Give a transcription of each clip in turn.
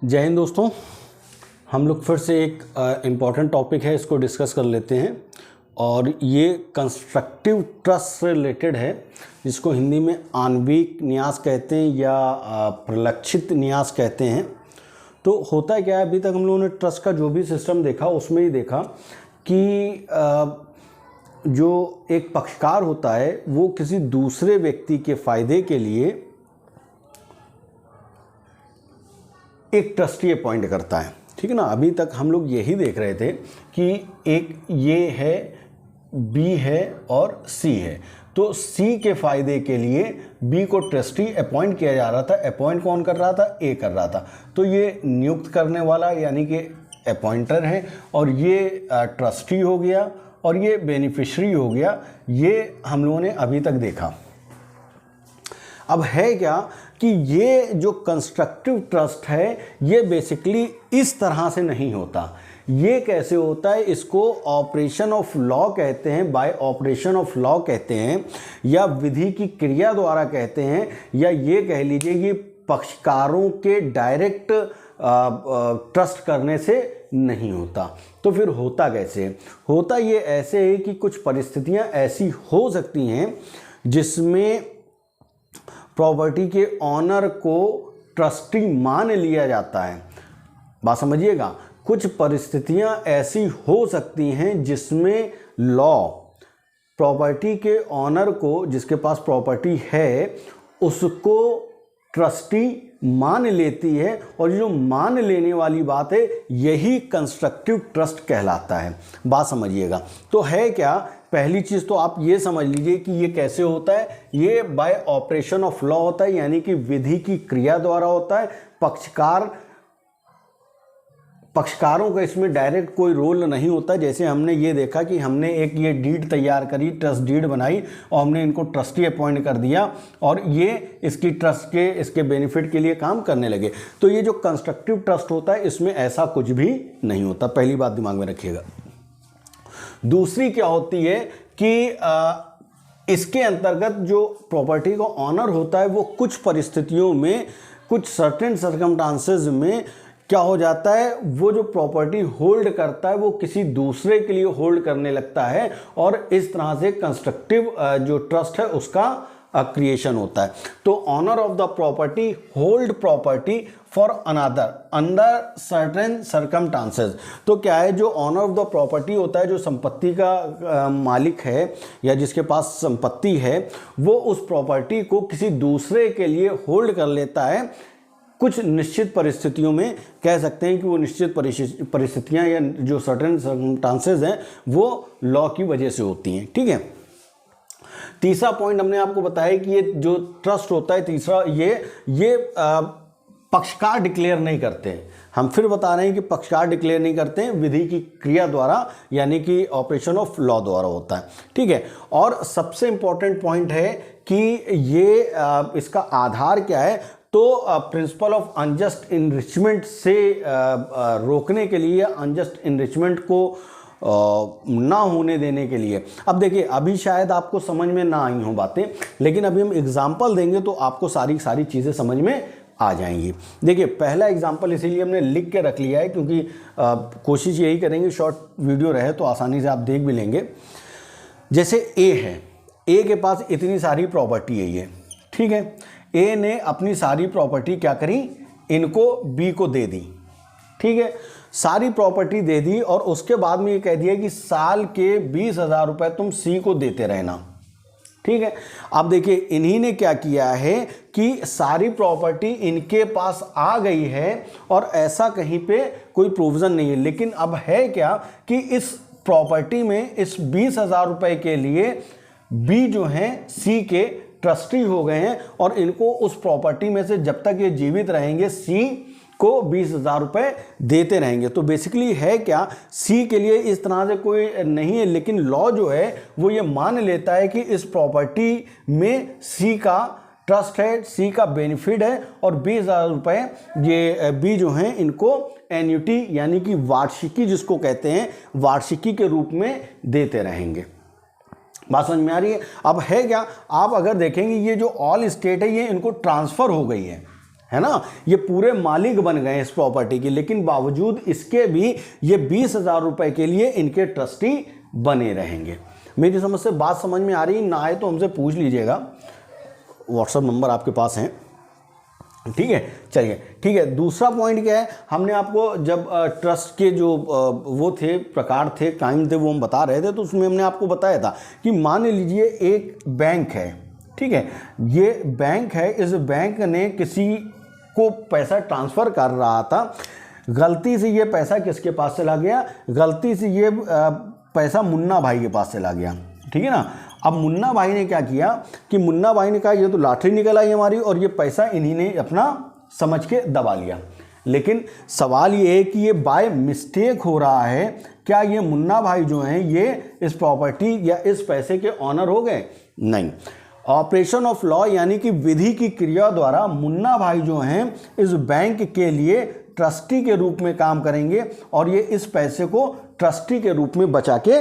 जय हिंद दोस्तों। हम लोग फिर से एक इम्पॉर्टेंट टॉपिक है, इसको डिस्कस कर लेते हैं और ये कंस्ट्रक्टिव ट्रस्ट से रिलेटेड है, जिसको हिंदी में आणविक न्यास कहते हैं या प्रलक्षित न्यास कहते हैं। तो होता क्या है, अभी तक हम लोगों ने ट्रस्ट का जो भी सिस्टम देखा उसमें ही देखा कि जो एक पक्षकार होता है वो किसी दूसरे व्यक्ति के फ़ायदे के लिए एक ट्रस्टी अपॉइंट करता है, ठीक है ना। अभी तक हम लोग यही देख रहे थे कि एक ये है, बी है और सी है। तो सी के फ़ायदे के लिए बी को ट्रस्टी अपॉइंट किया जा रहा था। अपॉइंट कौन कर रहा था? ए कर रहा था। तो ये नियुक्त करने वाला यानी कि अपॉइंटर है और ये ट्रस्टी हो गया और ये बेनिफिशरी हो गया। ये हम लोगों ने अभी तक देखा। अब है क्या कि ये जो कंस्ट्रक्टिव ट्रस्ट है ये बेसिकली इस तरह से नहीं होता। ये कैसे होता है? इसको ऑपरेशन ऑफ लॉ कहते हैं, बाय ऑपरेशन ऑफ लॉ कहते हैं, या विधि की क्रिया द्वारा कहते हैं, या ये कह लीजिए कि पक्षकारों के डायरेक्ट ट्रस्ट करने से नहीं होता। तो फिर होता कैसे? होता ये ऐसे है कि कुछ परिस्थितियां ऐसी हो सकती हैं जिसमें प्रॉपर्टी के ऑनर को ट्रस्टी मान लिया जाता है। बात समझिएगा, कुछ परिस्थितियां ऐसी हो सकती हैं जिसमें लॉ प्रॉपर्टी के ऑनर को, जिसके पास प्रॉपर्टी है, उसको ट्रस्टी मान लेती है, और जो मान लेने वाली बात है यही कंस्ट्रक्टिव ट्रस्ट कहलाता है। बात समझिएगा। तो है क्या, पहली चीज़ तो आप ये समझ लीजिए कि ये कैसे होता है। ये बाय ऑपरेशन ऑफ लॉ होता है, यानी कि विधि की क्रिया द्वारा होता है। पक्षकारों का इसमें डायरेक्ट कोई रोल नहीं होता। जैसे हमने ये देखा कि हमने एक ये डीड तैयार करी, ट्रस्ट डीड बनाई और हमने इनको ट्रस्टी अपॉइंट कर दिया और ये इसकी ट्रस्ट के, इसके बेनिफिट के लिए काम करने लगे। तो ये जो कंस्ट्रक्टिव ट्रस्ट होता है इसमें ऐसा कुछ भी नहीं होता। पहली बात दिमाग में रखिएगा। दूसरी क्या होती है कि इसके अंतर्गत जो प्रॉपर्टी का ऑनर होता है वो कुछ परिस्थितियों में, कुछ सर्टेन सर्कमस्टांसेस में क्या हो जाता है, वो जो प्रॉपर्टी होल्ड करता है वो किसी दूसरे के लिए होल्ड करने लगता है और इस तरह से कंस्ट्रक्टिव जो ट्रस्ट है उसका क्रिएशन होता है। तो owner of the property hold property for another under certain circumstances. तो क्या है, जो ऑनर ऑफ द प्रॉपर्टी होता है, जो संपत्ति का मालिक है या जिसके पास संपत्ति है, वो उस प्रॉपर्टी को किसी दूसरे के लिए होल्ड कर लेता है। कुछ निश्चित परिस्थितियों में कह सकते हैं कि वो निश्चित परिस्थितियां या जो सर्टेन सर्कमस्टांसेस हैं वो लॉ की वजह से होती हैं, ठीक है। तीसरा पॉइंट हमने आपको बताया कि ये जो ट्रस्ट होता है, तीसरा ये पक्षकार डिक्लेयर नहीं करते। हम फिर बता रहे हैं कि पक्षकार डिक्लेयर नहीं करते हैं, विधि की क्रिया द्वारा यानी कि ऑपरेशन ऑफ लॉ द्वारा होता है, ठीक है। और सबसे इंपॉर्टेंट पॉइंट है कि ये इसका आधार क्या है, तो प्रिंसिपल ऑफ अनजस्ट इनरिचमेंट से रोकने के लिए, अनजस्ट इनरिचमेंट को ना होने देने के लिए। अब देखिए, अभी शायद आपको समझ में ना आई हो बातें, लेकिन अभी हम एग्जाम्पल देंगे तो आपको सारी चीज़ें समझ में आ जाएंगी। देखिए, पहला एग्जाम्पल इसीलिए हमने लिख के रख लिया है क्योंकि कोशिश यही करेंगे शॉर्ट वीडियो रहे तो आसानी से आप देख भी लेंगे। जैसे ए है, ए के पास इतनी सारी प्रॉपर्टी है ये, ठीक है। ए ने अपनी सारी प्रॉपर्टी क्या करी, इनको बी को दे दी, ठीक है। सारी प्रॉपर्टी दे दी और उसके बाद में ये कह दिया कि साल के 20,000 रुपए तुम सी को देते रहना, ठीक है। अब देखिए, इन्हीं ने क्या किया है कि सारी प्रॉपर्टी इनके पास आ गई है और ऐसा कहीं पे कोई प्रोविजन नहीं है। लेकिन अब है क्या कि इस प्रॉपर्टी में इस 20,000 रुपए के लिए बी जो हैं सी के ट्रस्टी हो गए हैं और इनको उस प्रॉपर्टी में से जब तक ये जीवित रहेंगे सी को 20,000 रुपए देते रहेंगे। तो बेसिकली है क्या, सी के लिए इस तरह से कोई नहीं है, लेकिन लॉ जो है वो ये मान लेता है कि इस प्रॉपर्टी में सी का ट्रस्ट है, सी का बेनिफिट है और 20,000 रुपए ये बी जो हैं इनको एन्युटी यानी कि वार्षिकी जिसको कहते हैं, वार्षिकी के रूप में देते रहेंगे। बात समझ में आ रही है? अब है क्या, आप अगर देखेंगे ये जो ऑल स्टेट है ये इनको ट्रांसफ़र हो गई है, है ना, ये पूरे मालिक बन गए इस प्रॉपर्टी के, लेकिन बावजूद इसके भी ये 20,000 रुपए के लिए इनके ट्रस्टी बने रहेंगे। मेरी समझ से बात समझ में आ रही, ना आए तो हमसे पूछ लीजिएगा, व्हाट्सएप नंबर आपके पास है, ठीक है। चलिए ठीक है, दूसरा पॉइंट क्या है, हमने आपको जब ट्रस्ट के जो वो थे प्रकार थे, काइंड थे, वो हम बता रहे थे, तो उसमें हमने आपको बताया था कि मान लीजिए एक बैंक है, ठीक है, ये बैंक है, इस बैंक ने किसी को पैसा ट्रांसफ़र कर रहा था, गलती से ये पैसा किसके पास चला गया, गलती से ये पैसा मुन्ना भाई के पास चला गया, ठीक है ना। अब मुन्ना भाई ने क्या किया कि मुन्ना भाई ने कहा ये तो लॉटरी निकल आई हमारी, और ये पैसा इन्हीं ने अपना समझ के दबा लिया। लेकिन सवाल ये है कि ये बाय मिस्टेक हो रहा है, क्या ये मुन्ना भाई जो हैं ये इस प्रॉपर्टी या इस पैसे के ऑनर हो गए? नहीं। ऑपरेशन ऑफ लॉ यानी कि विधि की क्रिया द्वारा मुन्ना भाई जो हैं इस बैंक के लिए ट्रस्टी के रूप में काम करेंगे, और ये इस पैसे को ट्रस्टी के रूप में बचा के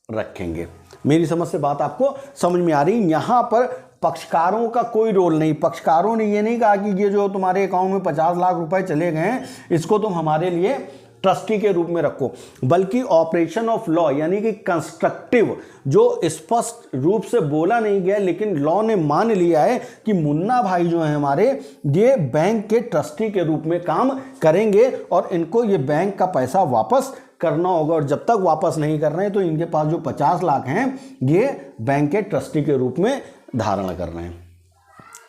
रखेंगे। मेरी समझ से बात आपको समझ में आ रही? यहां पर पक्षकारों का कोई रोल नहीं। पक्षकारों ने ये नहीं कहा कि ये जो तुम्हारे अकाउंट में 50 लाख रुपए चले गए हैं, इसको तुम हमारे लिए ट्रस्टी के रूप में रखो, बल्कि ऑपरेशन ऑफ लॉ यानी कि कंस्ट्रक्टिव, जो स्पष्ट रूप से बोला नहीं गया, लेकिन लॉ ने मान लिया है कि मुन्ना भाई जो है हमारे, ये बैंक के ट्रस्टी के रूप में काम करेंगे, और इनको ये बैंक का पैसा वापस करना होगा, और जब तक वापस नहीं कर रहे हैं तो इनके पास जो 50 लाख हैं ये बैंक के ट्रस्टी के रूप में धारण कर रहे हैं।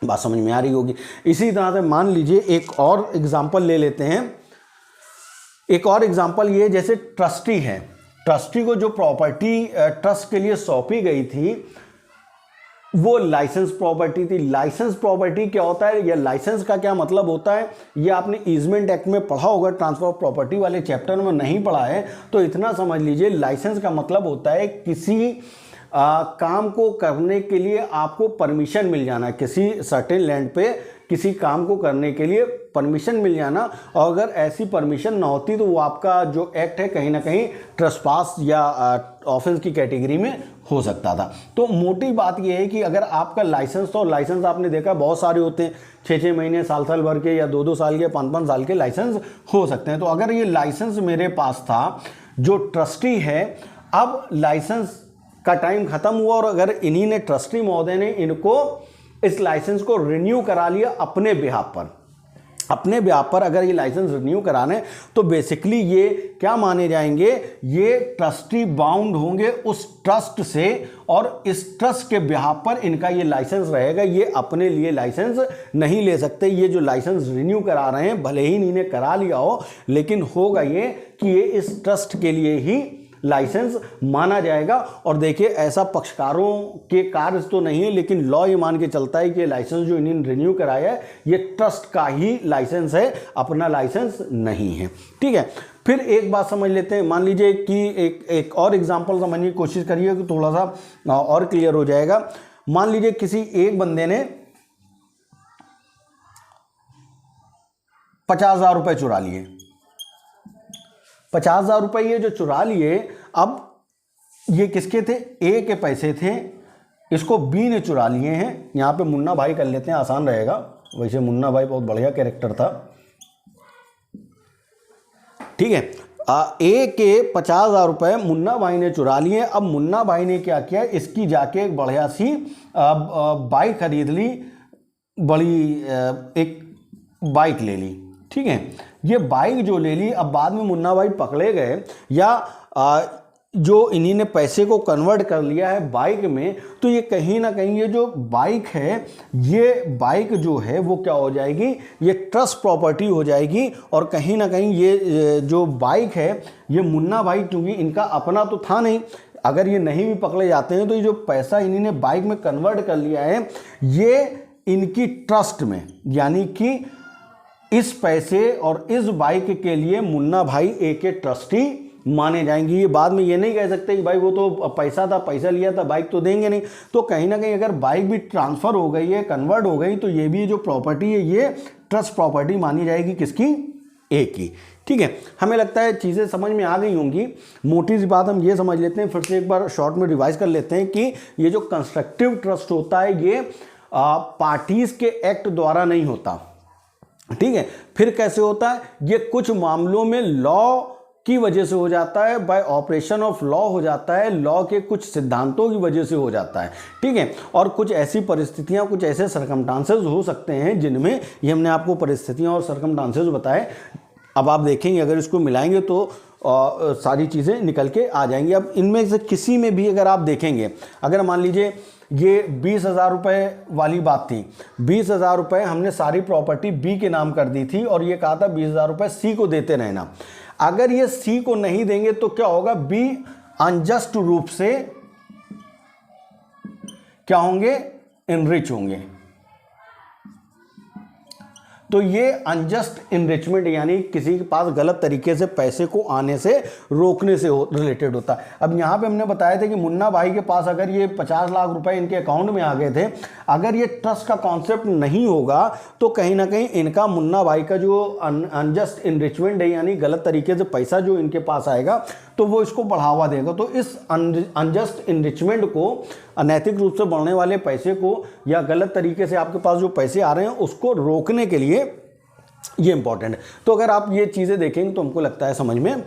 बात समझ में आ रही होगी। इसी तरह से मान लीजिए एक और एग्जांपल ले लेते हैं। एक और एग्जांपल ये, जैसे ट्रस्टी है, ट्रस्टी को जो प्रॉपर्टी ट्रस्ट के लिए सौंपी गई थी वो लाइसेंस प्रॉपर्टी थी। लाइसेंस प्रॉपर्टी क्या होता है, या लाइसेंस का क्या मतलब होता है, ये आपने ईजमेंट एक्ट में पढ़ा होगा, ट्रांसफर ऑफ प्रॉपर्टी वाले चैप्टर में नहीं पढ़ा है तो इतना समझ लीजिए, लाइसेंस का मतलब होता है किसी काम को करने के लिए आपको परमिशन मिल जाना, किसी सर्टेन लैंड पे किसी काम को करने के लिए परमिशन मिल जाना, और अगर ऐसी परमिशन ना होती तो वो आपका जो एक्ट है कहीं ना कहीं ट्रेसपास या ऑफेंस की कैटेगरी में हो सकता था। तो मोटी बात ये है कि अगर आपका लाइसेंस, तो लाइसेंस आपने देखा बहुत सारे होते हैं, 6-6 महीने, साल भर के, या 2-2 साल के, 5-5 साल के लाइसेंस हो सकते हैं। तो अगर ये लाइसेंस मेरे पास था, जो ट्रस्टी है, अब लाइसेंस का टाइम खत्म हुआ, और अगर इन्हीं ने, ट्रस्टी महोदय ने इनको इस लाइसेंस को रिन्यू करा लिया अपने बिहाफ पर, अगर ये लाइसेंस रिन्यू कराने, तो बेसिकली ये क्या माने जाएंगे, ये ट्रस्टी बाउंड होंगे उस ट्रस्ट से, और इस ट्रस्ट के बिहाफ पर इनका ये लाइसेंस रहेगा। ये अपने लिए लाइसेंस नहीं ले सकते। ये जो लाइसेंस रिन्यू करा रहे हैं, भले ही इन्होंने करा लिया हो, लेकिन होगा ये कि ये इस ट्रस्ट के लिए ही लाइसेंस माना जाएगा। और देखिए, ऐसा पक्षकारों के कार्य तो नहीं है, लेकिन लॉ ये मान के चलता है कि लाइसेंस जो इन्होंने रिन्यू कराया है ये ट्रस्ट का ही लाइसेंस है, अपना लाइसेंस नहीं है। ठीक है, फिर एक बात समझ लेते हैं। मान लीजिए कि एक और एग्जांपल समझने की कोशिश करिए कि थोड़ा सा और क्लियर हो जाएगा। मान लीजिए किसी एक बंदे ने 50,000 रुपए चुरा लिए। 50,000 रुपए ये जो चुरा लिए, अब ये किसके थे? ए के पैसे थे, इसको बी ने चुरा लिए हैं। यहां पे मुन्ना भाई कर लेते हैं, आसान रहेगा। वैसे मुन्ना भाई बहुत बढ़िया कैरेक्टर था। ठीक है, ए के 50,000 रुपए मुन्ना भाई ने चुरा लिए। अब मुन्ना भाई ने क्या किया, इसकी जाके एक बढ़िया सी बाइक खरीद ली, बड़ी एक बाइक ले ली। ठीक है, ये बाइक जो ले ली, अब बाद में मुन्ना भाई पकड़े गए, या जो इन्हीं ने पैसे को कन्वर्ट कर लिया है बाइक में, तो ये कहीं ना कहीं ये जो बाइक है, ये बाइक जो है वो क्या हो जाएगी, ये ट्रस्ट प्रॉपर्टी हो जाएगी। और कहीं ना कहीं ये जो बाइक है, ये मुन्ना भाई, क्योंकि इनका अपना तो था नहीं, अगर ये नहीं भी पकड़े जाते हैं तो ये जो पैसा इन्हीं ने बाइक में कन्वर्ट कर लिया है, ये इनकी ट्रस्ट में, यानी कि इस पैसे और इस बाइक के लिए मुन्ना भाई ए के ट्रस्टी माने जाएंगे। ये बाद में ये नहीं कह सकते कि भाई वो तो पैसा था, पैसा लिया था, बाइक तो देंगे नहीं। तो कहीं ना कहीं अगर बाइक भी ट्रांसफ़र हो गई है, कन्वर्ट हो गई, तो ये भी जो प्रॉपर्टी है ये ट्रस्ट प्रॉपर्टी मानी जाएगी, किसकी? ए की। ठीक है, हमें लगता है चीज़ें समझ में आ गई होंगी। मोटी सी बात हम ये समझ लेते हैं, फिर से एक बार शॉर्ट में रिवाइज कर लेते हैं कि ये जो कंस्ट्रक्टिव ट्रस्ट होता है, ये पार्टीज के एक्ट द्वारा नहीं होता। ठीक है। फिर कैसे होता है, ये कुछ मामलों में लॉ की वजह से हो जाता है, बाय ऑपरेशन ऑफ लॉ हो जाता है, लॉ के कुछ सिद्धांतों की वजह से हो जाता है, ठीक है। और कुछ ऐसी परिस्थितियां, कुछ ऐसे सरकमस्टांसेस हो सकते हैं जिनमें, ये हमने आपको परिस्थितियां और सरकमस्टांसेस बताए। अब आप देखेंगे अगर इसको मिलाएंगे तो सारी चीज़ें निकल के आ जाएंगी। अब इनमें से किसी में भी अगर आप देखेंगे, अगर मान लीजिए ये 20,000 रुपये वाली बात थी, 20,000 रुपये हमने सारी प्रॉपर्टी बी के नाम कर दी थी और ये कहा था 20,000 रुपये सी को देते रहना। अगर ये सी को नहीं देंगे तो क्या होगा, बी अनजस्ट रूप से क्या होंगे, इनरिच होंगे। तो ये अनजस्ट इनरिचमेंट यानी किसी के पास गलत तरीके से पैसे को आने से रोकने से रिलेटेड होता है। अब यहाँ पे हमने बताया था कि मुन्ना भाई के पास अगर ये 50 लाख रुपए इनके अकाउंट में आ गए थे, अगर ये ट्रस्ट का कॉन्सेप्ट नहीं होगा तो कहीं ना कहीं इनका, मुन्ना भाई का जो अनजस्ट इनरिचमेंट है यानी गलत तरीके से पैसा जो इनके पास आएगा तो वो इसको बढ़ावा देगा। तो इस अनजस्ट इनरिचमेंट को, अनैतिक रूप से बढ़ने वाले पैसे को या गलत तरीके से आपके पास जो पैसे आ रहे हैं उसको रोकने के लिए ये इंपॉर्टेंट है। तो अगर आप ये चीज़ें देखेंगे तो हमको लगता है समझ में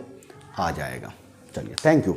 आ जाएगा। चलिए, थैंक यू।